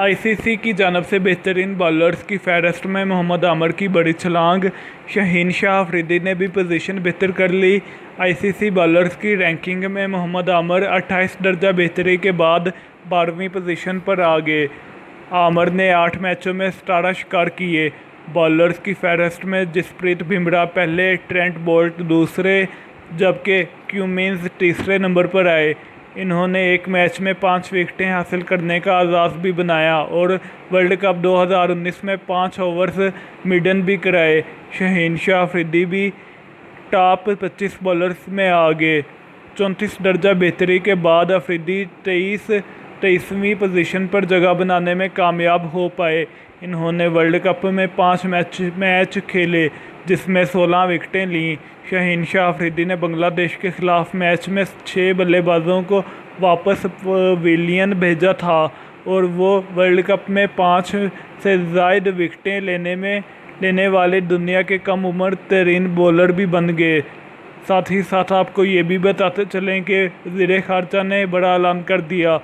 آئی سی سی کی جانب سے بہترین بالرز کی فہرست میں محمد عامر کی بڑی چھلانگ، شہین شاہ آفریدی نے بھی پوزیشن بہتر کر لی۔ آئی سی سی بالرز کی رینکنگ میں محمد عامر 28 درجہ بہتری کے بعد 12ویں پوزیشن پر آ گئے۔ عامر نے 8 میچوں میں 17 شکار کیے۔ بالرز کی فہرست میں جسپریت بمراہ پہلے، ٹرینٹ بولٹ دوسرے جبکہ کیومنز تیسرے نمبر پر آئے۔ انہوں نے ایک میچ میں 5 وکٹیں حاصل کرنے کا اعزاز بھی بنایا اور ورلڈ کپ 2019 میں 5 اوورز میڈن بھی کرائے۔ شہین شاہ آفریدی بھی ٹاپ 25 بالرز میں آ گئے۔ 34 درجہ بہتری کے بعد آفریدی 23ویں پوزیشن پر جگہ بنانے میں کامیاب ہو پائے۔ انہوں نے ورلڈ کپ میں 5 میچ کھیلے جس میں 16 وکٹیں لیں۔ شہین شاہ آفریدی نے بنگلہ دیش کے خلاف میچ میں 6 بلے بازوں کو واپس پویلین بھیجا تھا اور وہ ورلڈ کپ میں 5 سے زائد وکٹیں لینے والے دنیا کے کم عمر ترین بولر بھی بن گئے۔ ساتھ ہی ساتھ آپ کو یہ بھی بتاتے چلیں کہ وزیر خارجہ نے بڑا اعلان کر دیا۔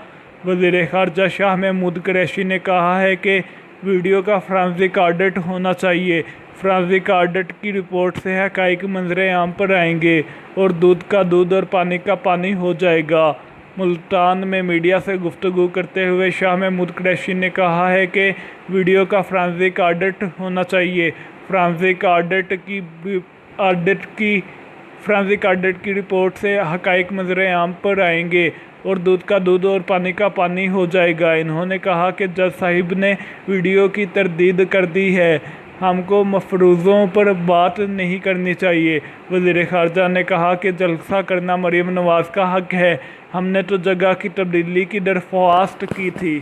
وزیر خارجہ شاہ محمود قریشی نے کہا ہے کہ ویڈیو کا فرانزک آڈٹ ہونا چاہیے۔ فرانزک آڈٹ کی رپورٹ سے حقائق منظر عام پر آئیں گے اور دودھ کا دودھ اور پانی کا پانی ہو جائے گا۔ ملتان میں میڈیا سے گفتگو کرتے ہوئے شاہ محمود قریشی نے کہا ہے کہ ویڈیو کا فرانزک آڈٹ ہونا چاہیے۔ فرانزک آڈٹ کی رپورٹ سے حقائق منظر عام پر آئیں گے اور دودھ کا دودھ اور پانی کا پانی ہو جائے گا۔ انہوں نے کہا کہ جج صاحب نے ویڈیو کی تردید کر دی ہے۔ ہم کو مفروضوں پر بات نہیں کرنی چاہیے۔ وزیر خارجہ نے کہا کہ جلسہ کرنا مریم نواز کا حق ہے۔ ہم نے تو جگہ کی تبدیلی کی درخواست کی تھی۔